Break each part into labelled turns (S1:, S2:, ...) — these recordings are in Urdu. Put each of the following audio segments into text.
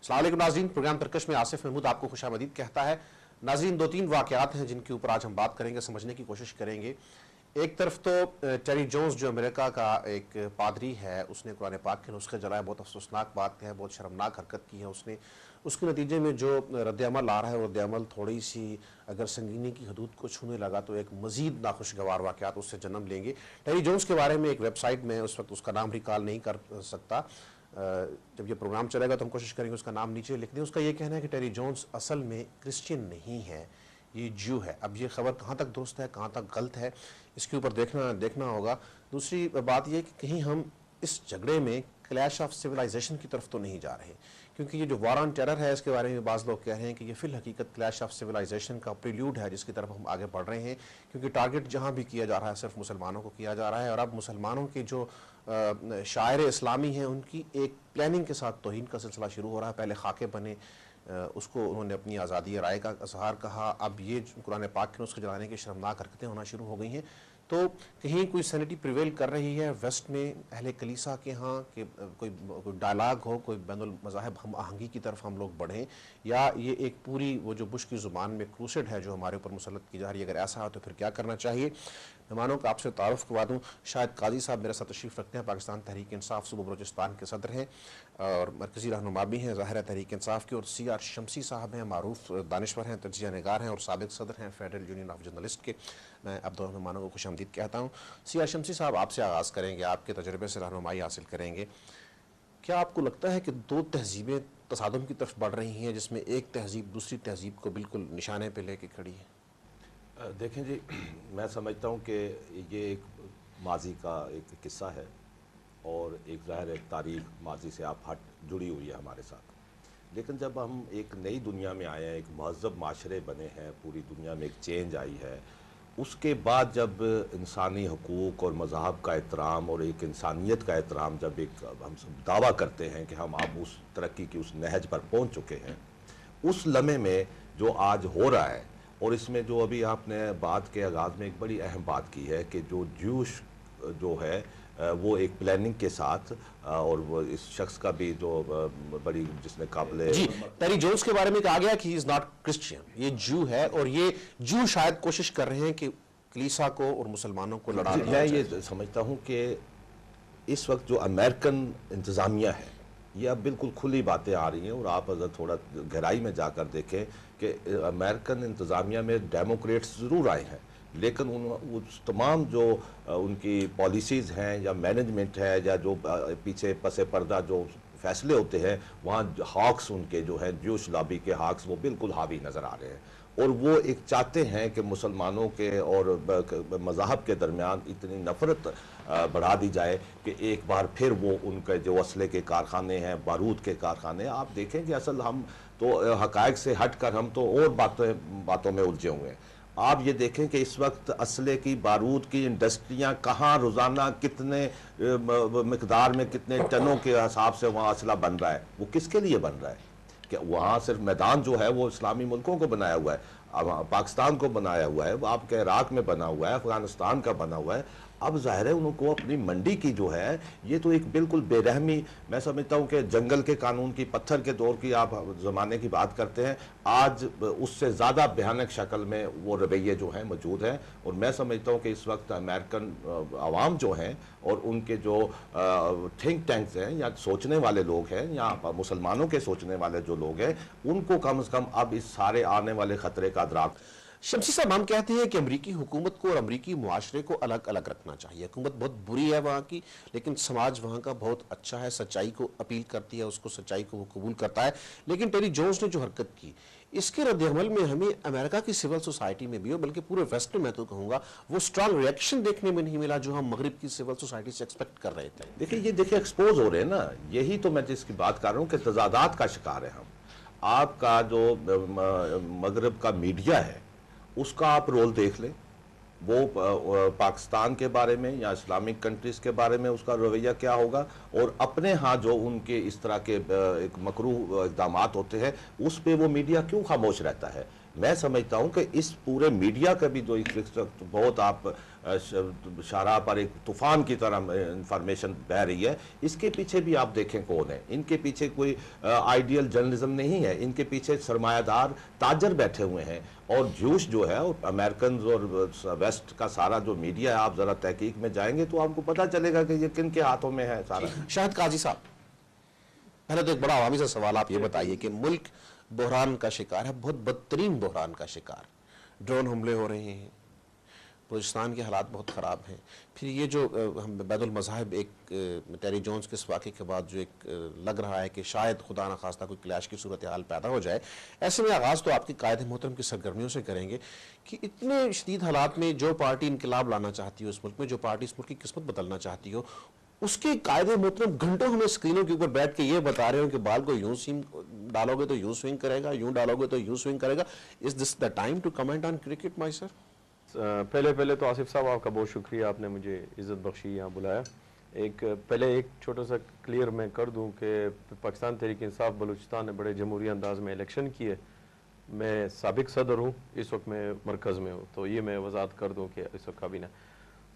S1: السلام علیکم ناظرین، پروگرام ترکش میں آصف محمود آپ کو خوش آمدید کہتا ہے۔ ناظرین، دو تین واقعات ہیں جن کے اوپر آج ہم بات کریں گے، سمجھنے کی کوشش کریں گے۔ ایک طرف تو ٹیری جونز جو امریکہ کا ایک پادری ہے، اس نے قرآن پاک کے نسخے جلائے، بہت افسوسناک بات ہے، بہت شرمناک حرکت کی ہے اس نے۔ اس کے نتیجے میں جو رد عمل آ رہا ہے، رد عمل تھوڑی سی اگر سنگینی کی حدود کو چھونے لگا تو ایک مزید ناخوشگوار واقعات اس سے جنم لیں گے۔ ٹیری جونز کے بارے میں ایک ویب سائٹ میں اس وقت اس کا نام ریکال نہیں کر سکتا، جب یہ پروگرام چلے گا تو ہم کوشش کریں گے اس کا نام نیچے لکھ دیں۔ اس کا یہ کہنا ہے کہ ٹیری جونز اصل میں کرسچین نہیں ہے، یہ جو ہے۔ اب یہ خبر کہاں تک درست ہے، کہاں تک غلط ہے، اس کے اوپر دیکھنا ہوگا۔ دوسری بات یہ کہ کہیں ہم اس جھگڑے میں کلیش آف سویلائزیشن کی طرف تو نہیں جا رہے، کیونکہ یہ جو وار آن ٹیرر ہے اس کے بارے میں بعض لوگ کہہ رہے ہیں کہ یہ فی الحقیقت کلیش آف سویلائزیشن کا پریلیوڈ ہے جس کی طرف ہم آگے بڑھ رہے ہیں، کیونکہ ٹارگٹ جہاں بھی کیا جا رہا ہے صرف مسلمانوں کو کیا جا رہا ہے، اور اب مسلمانوں کے جو شاعر اسلامی ہیں ان کی ایک پلاننگ کے ساتھ توہین کا سلسلہ شروع ہو رہا ہے۔ پہلے خاکے بنے، اس کو انہوں نے اپنی آزادی رائے کا اظہار کہا، اب یہ قرآن پاک کے نسخے جلانے کی شرمناک حرکتیں ہونا شروع ہو گئی ہیں۔ تو کہیں کوئی سینٹی پریویل کر رہی ہے ویسٹ میں اہل کلیسا کے ہاں کہ کوئی ڈائلاگ ہو، کوئی بین المذاہب ہم آہنگی کی طرف ہم لوگ بڑھیں، یا یہ ایک پوری وہ جو بش کی زبان میں کروسیڈ ہے جو ہمارے اوپر مسلط کی جا رہی ہے۔ اگر ایسا ہو تو پھر کیا کرنا چاہیے؟ مہمانوں کا آپ سے تعارف کروا دوں۔ شاہد قاضی صاحب میرے ساتھ تشریف رکھتے ہیں، پاکستان تحریک انصاف صوبہ بلوچستان کے صدر ہیں اور مرکزی رہنما بھی ہیں ظاہر ہے تحریک انصاف کے، اور سی آر شمسی صاحب ہیں، معروف دانشور ہیں، تجزیہ نگار ہیں اور سابق صدر ہیں فیڈرل یونین آف جرنلسٹ کے۔ میں اب دونوں مہمانوں کو خوش آمدید کہتا ہوں۔ سی آر شمسی صاحب، آپ سے آغاز کریں گے، آپ کے تجربے سے رہنمائی حاصل کریں گے۔ کیا آپ کو لگتا ہے کہ دو تہذیبیں تصادم کی طرف بڑھ رہی ہیں جس میں ایک تہذیب دوسری تہذیب کو بالکل نشانے پہ لے کے کھڑی ہے؟
S2: دیکھیں جی، میں سمجھتا ہوں کہ یہ ایک ماضی کا ایک قصہ ہے، اور ایک ظاہر ایک تاریخ ماضی سے آپ ہٹ جڑی ہوئی ہے ہمارے ساتھ۔ لیکن جب ہم ایک نئی دنیا میں آئے ہیں، ایک مہذب معاشرے بنے ہیں، پوری دنیا میں ایک چینج آئی ہے، اس کے بعد جب انسانی حقوق اور مذاہب کا احترام اور ایک انسانیت کا احترام، جب ایک ہم سب دعویٰ کرتے ہیں کہ ہم اب اس ترقی کی اس نہج پر پہنچ چکے ہیں، اس لمحے میں جو آج ہو رہا ہے، اور اس میں جو ابھی آپ نے بات کے آغاز میں ایک بڑی اہم بات کی ہے کہ جو جوش جو ہے وہ ایک پلاننگ کے ساتھ، اور وہ اس شخص کا بھی جو بڑی جس نے قابل
S1: جی، ٹیری جونز کے بارے میں کہا گیا کہ ہی از ناٹ کرسچین، یہ جو ہے، اور یہ جو شاید کوشش کر رہے ہیں کہ کلیسا کو اور مسلمانوں کو لڑا دیا
S2: میں
S1: جائے۔
S2: یہ سمجھتا ہوں کہ اس وقت جو امریکن انتظامیہ ہے، یہ اب بالکل کھلی باتیں آ رہی ہیں، اور آپ اگر تھوڑا گہرائی میں جا کر دیکھیں کہ امریکن انتظامیہ میں ڈیموکریٹس ضرور آئے ہیں، لیکن اس تمام جو ان کی پالیسیز ہیں یا مینجمنٹ ہے یا جو پیچھے پس پردہ جو فیصلے ہوتے ہیں، وہاں ہاکس ان کے جو ہیں جوش لابی کے ہاکس وہ بالکل حاوی نظر آ رہے ہیں، اور وہ ایک چاہتے ہیں کہ مسلمانوں کے اور مذاہب کے درمیان اتنی نفرت بڑھا دی جائے کہ ایک بار پھر وہ ان کے جو اسلحے کے کارخانے ہیں، بارود کے کارخانے، آپ دیکھیں کہ اصل ہم تو حقائق سے ہٹ کر ہم تو اور باتوں میں الجھے ہوئے ہیں۔ آپ یہ دیکھیں کہ اس وقت اسلحے کی، بارود کی انڈسٹریاں کہاں روزانہ کتنے مقدار میں کتنے ٹنوں کے حساب سے وہاں اسلحہ بن رہا ہے، وہ کس کے لیے بن رہا ہے؟ کہ وہاں صرف میدان جو ہے وہ اسلامی ملکوں کو بنایا ہوا ہے، پاکستان کو بنایا ہوا ہے، آپ کے عراق میں بنا ہوا ہے، افغانستان کا بنا ہوا ہے۔ اب ظاہر ہے ان کو اپنی منڈی کی جو ہے، یہ تو ایک بالکل بے رحمی، میں سمجھتا ہوں کہ جنگل کے قانون کی، پتھر کے دور کی آپ زمانے کی بات کرتے ہیں، آج اس سے زیادہ بھیانک شکل میں وہ رویے جو ہیں موجود ہیں، اور میں سمجھتا ہوں کہ اس وقت امریکن عوام جو ہیں اور ان کے جو تھنک ٹینکس ہیں یا سوچنے والے لوگ ہیں یا مسلمانوں کے سوچنے والے جو لوگ ہیں، ان کو کم از کم اب اس سارے آنے والے خطرے کا ادراک۔
S1: شمسی صاحب، ہم کہتے ہیں کہ امریکی حکومت کو اور امریکی معاشرے کو الگ الگ رکھنا چاہیے۔ حکومت بہت بری ہے وہاں کی، لیکن سماج وہاں کا بہت اچھا ہے، سچائی کو اپیل کرتی ہے، اس کو سچائی کو وہ قبول کرتا ہے۔ لیکن ٹیری جونز نے جو حرکت کی، اس کے رد عمل میں ہمیں امریکہ کی سول سوسائٹی میں بھی ہو، بلکہ پورے ویسٹ میں تو کہوں گا، وہ سٹرانگ ریئیکشن دیکھنے میں نہیں ملا جو ہم مغرب کی سول سوسائٹی سے ایکسپیکٹ کر رہے تھے۔
S2: دیکھیں ایکسپوز ہو رہے ہیں نا، یہی تو میں جس کی بات کر رہا ہوں کہ تضادات کا شکار ہیں ہم۔ آپ کا جو مغرب کا میڈیا ہے، اس کا آپ رول دیکھ لیں، وہ پاکستان کے بارے میں یا اسلامک کنٹریز کے بارے میں اس کا رویہ کیا ہوگا، اور اپنے ہاں جو ان کے اس طرح کے ایک مکروہ اقدامات ہوتے ہیں اس پہ وہ میڈیا کیوں خاموش رہتا ہے؟ میں سمجھتا ہوں کہ اس پورے میڈیا کا بھی جو بہت آپ شاہراہ پر ایک طوفان کی طرح انفارمیشن بہ رہی ہے، اس کے پیچھے بھی آپ دیکھیں کون ہے. ان کے پیچھے کوئی آئیڈیل جرنلزم نہیں ہے، ان کے پیچھے سرمایہ دار تاجر بیٹھے ہوئے ہیں. اور جوش جو ہے امریکنز اور ویسٹ کا سارا جو میڈیا ہے، آپ ذرا تحقیق میں جائیں گے تو آپ کو پتہ چلے گا کہ یہ کن کے ہاتھوں میں ہے سارا.
S1: شاہد قاضی صاحب، پہلے تو ایک بڑا عوامی سا سوال آپ یہ بتائیے کہ ملک بحران کا شکار ہے، بہت بدترین بحران کا شکار. ڈرون حملے ہو رہے ہیں، بلوچستان کے حالات بہت خراب ہیں. پھر یہ جو ہم بید المذاہب ایک ٹیری جونز کے اس واقعے کے بعد جو ایک لگ رہا ہے کہ شاید خدا نخواستہ کوئی کلیش کی صورتحال پیدا ہو جائے، ایسے میں آغاز تو آپ کے قائد محترم کی سرگرمیوں سے کریں گے کہ اتنے شدید حالات میں جو پارٹی انقلاب لانا چاہتی ہو اس ملک میں، جو پارٹی اس ملک کی قسمت بدلنا چاہتی ہو، اس کے قائد محترم گھنٹوں ہمیں اسکرینوں کے اوپر بیٹھ کے یہ بتا رہے ہوں کہ بال کو یوں سیم ڈالو گے تو یوں سوئنگ کرے گا، یوں ڈالو گے تو یوں سوئنگ کرے گا. Is this the time to comment on cricket my sir?
S3: پہلے تو آصف صاحب آپ کا بہت شکریہ، آپ نے مجھے عزت بخشی یہاں بلایا. پہلے ایک چھوٹا سا کلیئر میں کر دوں کہ پاکستان تحریک انصاف بلوچستان نے بڑے جمہوری انداز میں الیکشن کیے. میں سابق صدر ہوں، اس وقت میں مرکز میں ہوں، تو یہ میں وضاحت کر دوں کہ اس وقت کابینہ.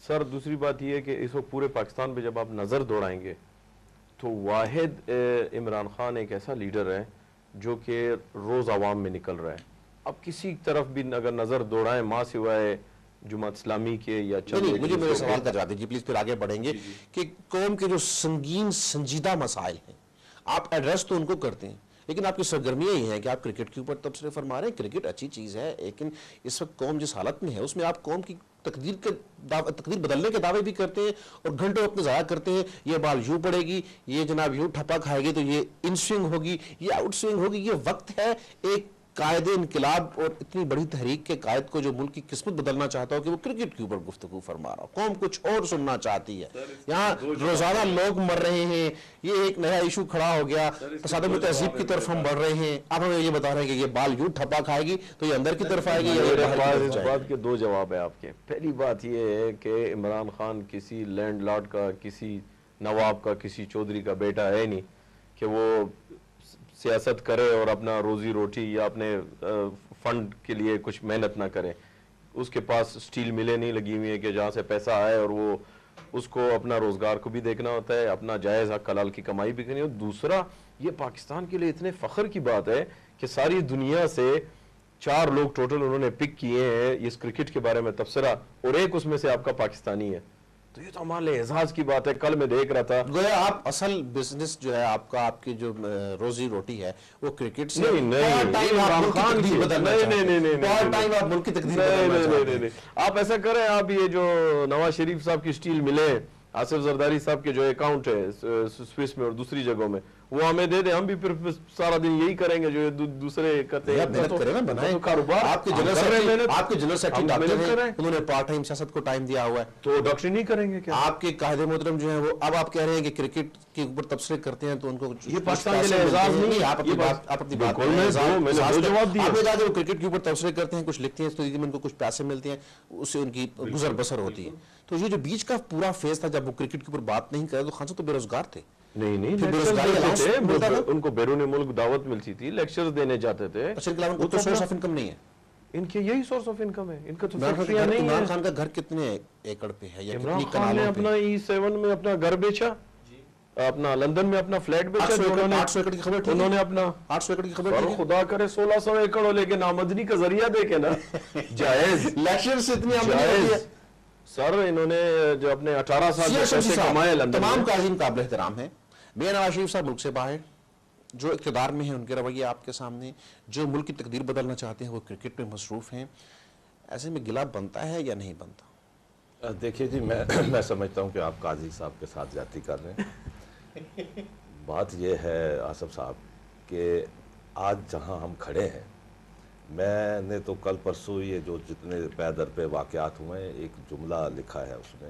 S3: سر دوسری بات یہ ہے کہ اس وقت پورے پاکستان پہ جب آپ نظر دوڑائیں گے تو واحد عمران خان ایک ایسا لیڈر ہے جو کہ روز عوام میں نکل رہا ہے. اب کسی طرف بھی اگر نظر دوڑائیں ماں سوائے جماعت اسلامی کے یا
S1: مجھے میرے سوال کا جواب دیجیے پلیز، پھر آگے بڑھیں گے. کہ قوم کے جو سنگین سنجیدہ مسائل ہیں آپ ایڈریس تو ان کو کرتے ہیں، لیکن آپ کی سرگرمیاں یہ ہیں کہ آپ کرکٹ کے اوپر تبصرے فرما رہے ہیں. کرکٹ اچھی چیز ہے، لیکن اس وقت قوم جس حالت میں ہے اس میں آپ قوم کی تقدیر بدلنے کے دعوے بھی کرتے ہیں اور گھنٹوں اپنے ضائع کرتے ہیں. یہ بال یوں پڑے گی، یہ جناب یوں ٹھپا کھائے گی، تو یہ ان سوئنگ ہوگی، یہ آؤٹ سوئنگ ہوگی. یہ وقت ہے ایک قائد انقلاب اور اتنی بڑی تحریک کے قائد کو جو ملک کی قسمت بدلنا چاہتا ہو کہ وہ کرکٹ کے اوپر گفتگو فرما رہا ہو. قوم کچھ اور سننا چاہتی ہے. یہاں روزانہ لوگ مر رہے ہیں، یہ ایک نیا ایشو کھڑا ہو گیا. تصادم تہذیب کی طرف ہم بڑھ رہے ہیں، اب ہمیں یہ بتا رہے ہیں کہ یہ بال یوں ٹھپا کھائے گی تو یہ اندر کی طرف آئے گی.
S3: اس بات کے دو جواب ہے آپ کے. پہلی بات یہ ہے کہ عمران خان کسی لینڈ لارڈ کا، کسی نواب کا، کسی چودھری کا بیٹا ہے نہیں کہ وہ سیاست کرے اور اپنا روزی روٹی یا اپنے فنڈ کے لیے کچھ محنت نہ کرے. اس کے پاس سٹیل ملیں نہیں لگی ہوئی ہیں کہ جہاں سے پیسہ آئے اور وہ اس کو اپنا روزگار کو بھی دیکھنا ہوتا ہے، اپنا جائز حق حلال کی کمائی بھی کرنی. اور دوسرا یہ پاکستان کے لیے اتنے فخر کی بات ہے کہ ساری دنیا سے 4 لوگ ٹوٹل انہوں نے پک کیے ہیں اس کرکٹ کے بارے میں تبصرہ، اور ایک اس میں سے آپ کا پاکستانی ہے. تو یہ تو ہمارے لیے اعزاز کی بات ہے. کل میں دیکھ رہا تھا
S1: گویا آپ اصل بزنس جو ہے آپ کا، آپ کی جو روزی روٹی ہے وہ کرکٹ سے
S3: آپ ایسا کریں، آپ یہ جو نواز شریف صاحب کی سٹیل ملے، آصف زرداری صاحب کے جو اکاؤنٹ ہے سوئس میں اور دوسری جگہوں میں، وہ ہمیں دے دیں، ہم بھی پھر سارا دن یہی کریں گے جو دوسرے کرتے ہیں.
S1: آپ کے جنرل سیکرٹری انہوں نے پارٹ ٹائم سیاست کو ٹائم دیا ہوا ہے،
S3: تو ڈاکٹر نہیں کریں گے کیا؟
S1: آپ کے قائد محترم جو ہیں وہ اب آپ کہہ رہے ہیں کہ کرکٹ کے اوپر تبصرے کرتے ہیں تو ان کو
S3: یہ پاکستان کے لیے اعزاز نہیں.
S1: آپ اپنی بات آپ نے کہا کہ وہ کرکٹ کے اوپر تبصرے کرتے ہیں، کچھ لکھتے ہیں، تو ان کو کچھ پیسے ملتے ہیں، اس سے ان کی گزر بسر ہوتی ہے. تو یہ جو بیچ کا پورا فیز تھا جب وہ کرکٹ کے اوپر بات نہیں کرے تو خان صاحب تو بے روزگار تھے.
S3: نہیں ان کو بیرون ملک دعوت ملتی تھی، لیکچرز دینے جاتے تھے.
S1: وہ تو سورس آف انکم نہیں ہے
S3: ان کے، یہی سورس آف انکم ہے ان کا. تو فیکٹریاں نہیں ہیں.
S1: عمران خان کا گھر کتنے ایکڑ پہ ہے یا کتنی کنالوں پہ؟
S3: عمران خان نے اپنا E7 میں اپنا گھر بیچا، اپنا لندن میں اپنا فلیٹ بیچا.
S1: 800 ایکڑ کی خبر تھی،
S3: انہوں نے اپنا
S1: 800 ایکڑ کی خبر تھی.
S3: خدا کرے 1600 ایکڑ ہو، لیکن آمدنی کا ذریعہ دیکھیں نا جائز
S1: لیکچر سے اتنی آمدنی ہوتی ہے.
S3: سر انہوں نے جو اپنے 18 سال پیسے کمائے لندن.
S1: تمام قائدین قابل احترام ہیں. میاں نواز شریف صاحب ملک سے باہر، جو اقتدار میں ہیں ان کے رویے آپ کے سامنے، جو ملک کی تقدیر بدلنا چاہتے ہیں وہ کرکٹ میں مصروف ہیں. ایسے میں گلا بنتا ہے یا نہیں بنتا؟
S2: دیکھیے جی، میں سمجھتا ہوں کہ آپ قاضی صاحب کے ساتھ زیادتی کر رہے ہیں. بات یہ ہے آصف صاحب کہ آج جہاں ہم کھڑے ہیں، میں نے تو کل پرسوں یہ جو جتنے پے در پہ واقعات ہوئے ہیں ایک جملہ لکھا ہے اس میں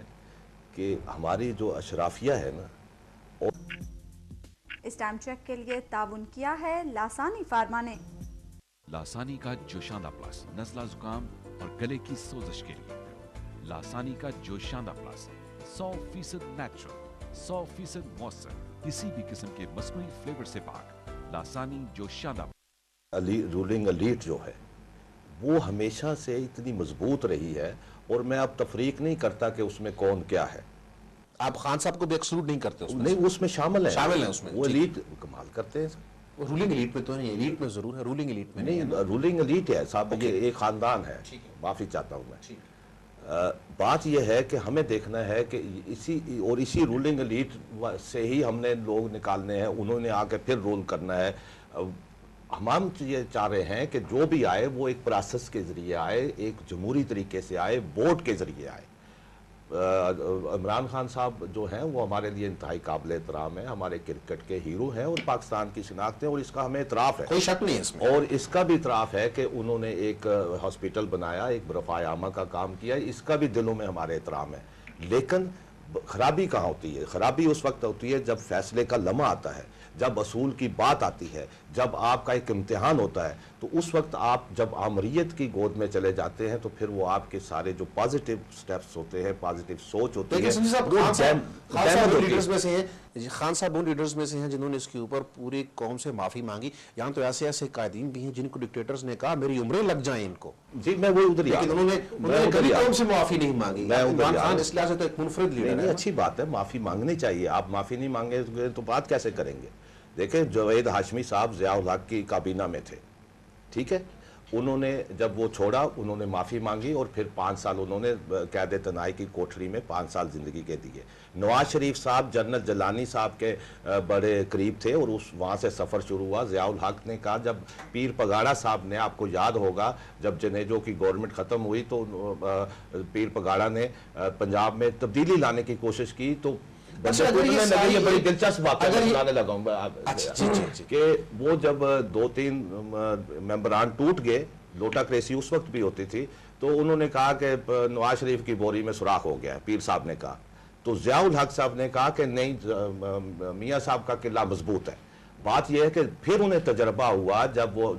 S2: کہ ہماری جو اشرافیہ ہے نا.
S4: اس ٹائم چیک کے لیے تعاون کیا ہے لاسانی فارما نے.
S5: لاسانی کا جوشاندہ پلس نزلہ زکام اور گلے کی سوزش کے لیے. لاسانی کا جوشاندہ پلس 100% نیچرل، 100% مؤثر، کسی بھی قسم کے مصنوعی فلیور سے پاک. لاسانی جوشاندہ
S2: رولنگ الیٹ جو ہے وہ ہمیشہ سے اتنی مضبوط رہی ہے، اور میں اب تفریق نہیں کرتا کہ اس میں کون کیا ہے.
S1: آپ خان صاحب کو بھی ایکسکلوڈ نہیں کرتے اس میں؟
S2: نہیں، اس میں شامل
S1: ہیں اس میں.
S2: وہ ایلیٹ کمال کرتے ہیں.
S1: رولنگ ایلیٹ میں تو نہیں، ایلیٹ میں ضرور ہے، رولنگ ایلیٹ میں
S2: نہیں، رولنگ ایلیٹ ہے صاحب، یہ ایک خاندان ہے. معافی چاہتا ہوں میں. بات یہ ہے کہ ہمیں دیکھنا ہے کہ اسی رولنگ ایلیٹ سے ہی ہم نے لوگ نکالنے ہیں، انہوں نے آ کے پھر رول کرنا ہے. ہم یہ چاہ رہے ہیں کہ جو بھی آئے وہ ایک پروسیس کے ذریعے آئے، ایک جمہوری طریقے سے آئے، ووٹ کے ذریعے آئے. عمران خان صاحب جو ہیں وہ ہمارے لیے انتہائی قابل احترام ہیں، ہمارے کرکٹ کے ہیرو ہیں اور پاکستان کی شناخت ہیں، اور اس کا ہمیں اعتراف ہے،
S1: کوئی شک نہیں ہے اس میں.
S2: اور اس کا بھی اعتراف ہے کہ انہوں نے ایک ہاسپٹل بنایا، ایک رفاع عامہ کا کام کیا، اس کا بھی دلوں میں ہمارے احترام ہے. لیکن خرابی کہاں ہوتی ہے؟ خرابی اس وقت ہوتی ہے جب فیصلے کا لمحہ آتا ہے، جب اصول کی بات آتی ہے، جب آپ کا ایک امتحان ہوتا ہے، تو اس وقت آپ جب آمریت کی گود میں چلے جاتے ہیں تو پھر وہ آپ کے سارے جو پازیٹیو سٹیپس ہوتے ہیں، پازیٹیو سوچ ہوتی ہے،
S1: خان صاحب ان لیڈرز میں سے ہیں جنہوں نے اس کے اوپر پوری قوم سے معافی مانگی. یہاں تو ایسے ایسے قائدین بھی ہیں جن کو ڈکٹیٹرز نے کہا میری عمریں لگ جائیں ان کو.
S2: جی میں وہ ادھر
S1: لیکن انہوں نے کبھی قوم سے معافی نہیں مانگی. عمران خان اس لحاظ سے تو ایک منفرد لیڈر ہے.
S2: اچھی بات ہے، معافی مانگنی چاہیے. آپ معافی نہیں مانگے تو بات کیسے کریں گے؟ دیکھیں جوید ہاشمی صاحب ضیاء الحق کی کابینہ میں تھے، ٹھیک ہے، انہوں نے جب وہ چھوڑا انہوں نے معافی مانگی، اور پھر 5 سال انہوں نے قید تنہائی کی کوٹھری میں 5 سال زندگی کے دیے. نواز شریف صاحب جنرل جلانی صاحب کے بڑے قریب تھے، اور وہاں سے سفر شروع ہوا. ضیاء الحق نے کہا، جب پیر پگاڑا صاحب نے، آپ کو یاد ہوگا جب جنیجو کی گورنمنٹ ختم ہوئی تو پیر پگاڑا نے پنجاب میں تبدیلی لانے کی کوشش کی، تو یہ بڑی دلچسپ بات ہے بتانے لگا ہوں کہ وہ جب 2-3 ممبران ٹوٹ گئے، لوٹاکریسی اس وقت بھی ہوتی تھی، تو انہوں نے کہا کہ نواز شریف کی بوری میں سوراخ ہو گیا، پیر صاحب نے کہا. تو ضیاء الحق صاحب نے کہا کہ نہیں، میاں صاحب کا قلعہ مضبوط ہے. بات یہ ہے کہ پھر انہیں تجربہ ہوا جب وہ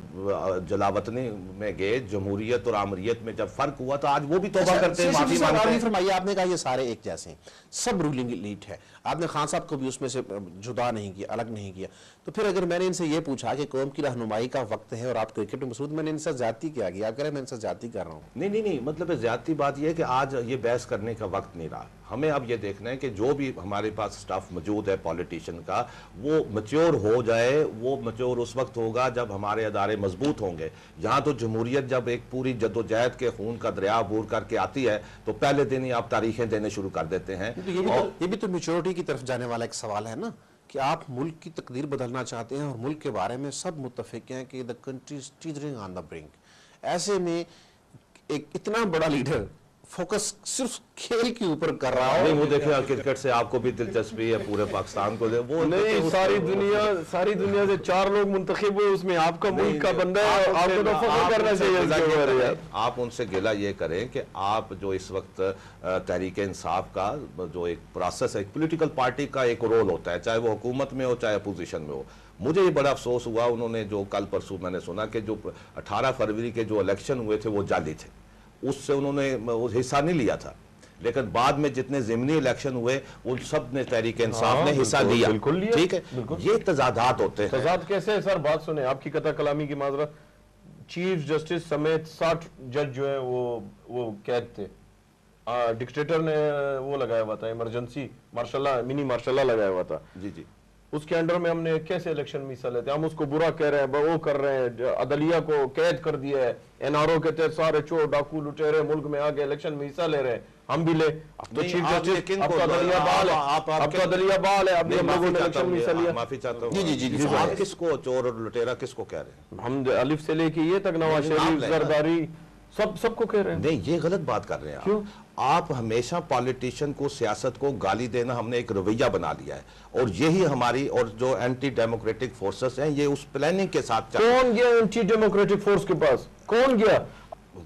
S2: جلاوطنی میں گئے، جمہوریت اور آمریت میں جب فرق ہوا تو آج وہ بھی توبہ کرتے ہیں، معافی مانگتے ہیں.
S1: فرمائیے، آپ نے کہا یہ سارے ایک جیسے ہیں، سب رولنگ ایلیٹ ہے، آپ نے خان صاحب کو بھی اس میں سے جدا نہیں کیا، الگ نہیں کیا. تو پھر اگر میں نے ان سے یہ پوچھا کہ قوم کی رہنمائی کا وقت ہے اور آپ کرکٹ میں مصروف، میں نے ان سے زیادتی کیا گیا، آپ کہہ رہے ہیں میں ان سے زیادتی کر رہا ہوں.
S2: نہیں، مطلب زیادتی بات یہ ہے کہ آج یہ بحث کرنے کا وقت نہیں رہا. ہمیں اب یہ دیکھنا ہے کہ جو بھی ہمارے پاس سٹاف موجود ہے پولیٹیشین کا، وہ میچور ہو جائے. وہ میچور اس وقت ہوگا جب ہمارے ادارے مضبوط ہوں گے. یہاں تو جمہوریت جب ایک پوری جدوجہد کے خون کا دریا عبور کر کے آتی ہے تو پہلے دن ہی آپ تاریخیں دینے شروع کر دیتے ہیں.
S1: یہ بھی تو میچورٹی کی طرف جانے والا ایک سوال ہے نا، کہ آپ ملک کی تقدیر بدلنا چاہتے ہیں اور ملک کے بارے میں سب متفق ہیں کہ the country is teetering on the brink. ایسے میں ایک اتنا بڑا لیڈر فوکس صرف کھیل کے اوپر کر رہا ہو.
S2: نہیں، وہ دیکھیں کرکٹ سے آپ کو بھی دلچسپی ہے، پورے پاکستان کو وہ
S3: نہیں، ساری دنیا سے 4 لوگ منتخب ہوئے، اس میں آپ کا ملک کا بندہ ہے، آپ کو تو فخر کرنا چاہیے.
S2: آپ ان سے گلہ یہ کریں کہ آپ جو اس وقت تحریک انصاف کا جو ایک پروسیس ہے، ایک پولیٹیکل پارٹی کا ایک رول ہوتا ہے، چاہے وہ حکومت میں ہو چاہے اپوزیشن میں ہو. مجھے یہ بڑا افسوس ہوا، انہوں نے جو کل پرسوں میں نے سنا کہ جو 18 فروری کے جو الیکشن ہوئے تھے وہ جعلی تھے، اس سے انہوں نے حصہ نہیں لیا تھا. لیکن بعد میں جتنے ضمنی الیکشن ہوئے ان سب نے تحریک انصاف نے حصہ لیا. ٹھیک ہے، یہ تضادات ہوتے ہیں.
S3: تضاد کیسے ہے سر؟ بات سنیں، آپ کی قطع کلامی کی معذرت. چیف جسٹس سمیت 60 جج جو ہیں وہ قید تھے. ڈکٹیٹر نے وہ لگایا ہوا تھا، ایمرجنسی مارشل اللہ، منی مارشل اللہ لگایا ہوا تھا.
S2: جی
S3: اس کے انڈر میں ہم نے کیسے الیکشن میں حصہ لیتے ہیں؟ ہم اس کو برا کہہ رہے ہیں، وہ کر رہے ہیں، عدلیہ کو قید کر دیا ہے، NRO کے تحت سارے چور ڈاکو لٹیرے ملک میں آگے الیکشن میں حصہ لے رہے ہیں، ہم بھی لے. اب تو چیف جسٹس اب تو عدلیہ بحال ہے، اب تو عدلیہ بحال ہے، اب ہم لوگوں نے الیکشن میں حصہ لیا.
S2: معافی چاہتا ہوں. جی آپ کس کو چور اور لٹیرا کس کو کہہ رہے ہیں؟
S3: ہم الف سے لے کے یہ تک نواز شریف، زرداری، سب کو کہہ رہے ہیں.
S2: نہیں، یہ غلط بات کر رہے ہیں. کیوں؟ آپ ہمیشہ پالیٹیشین کو، سیاست کو گالی دینا ہم نے ایک رویہ بنا لیا ہے، اور یہی ہماری اور جو اینٹی ڈیموکریٹک فورسز ہیں یہ اس پلاننگ کے ساتھ.
S3: کون گیا اینٹی ڈیموکریٹک فورس کے پاس؟ کون گیا؟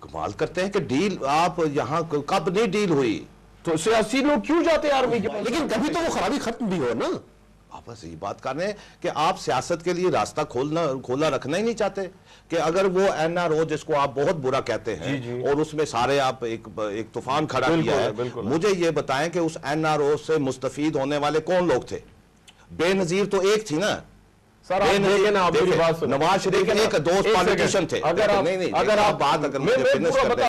S2: کمال کرتے ہیں کہ ڈیل آپ یہاں کب نہیں ڈیل ہوئی
S3: تو سیاسی لوگ کیوں جاتے ہیں آرمی کے پاس؟
S1: لیکن کبھی تو وہ خرابی ختم بھی ہو نا.
S2: آپ بس یہ بات کر رہے ہیں کہ آپ سیاست کے لیے راستہ کھولا رکھنا ہی نہیں چاہتے کہ اگر وہ NRO جس کو آپ بہت برا کہتے ہیں اور اس میں سارے آپ ایک طوفان کھڑا کیا ہے، مجھے یہ بتائیں کہ اس NRO سے مستفید ہونے والے کون لوگ تھے؟ بے نظیر تو ایک تھی نا.
S3: سر آپ دیکھیں نا، آپ میری بات سنیں،
S2: نواز شریف ایک دوست پالیٹیشن تھے.
S3: اگر آپ
S2: بات اگر مجھے فنش کر دیں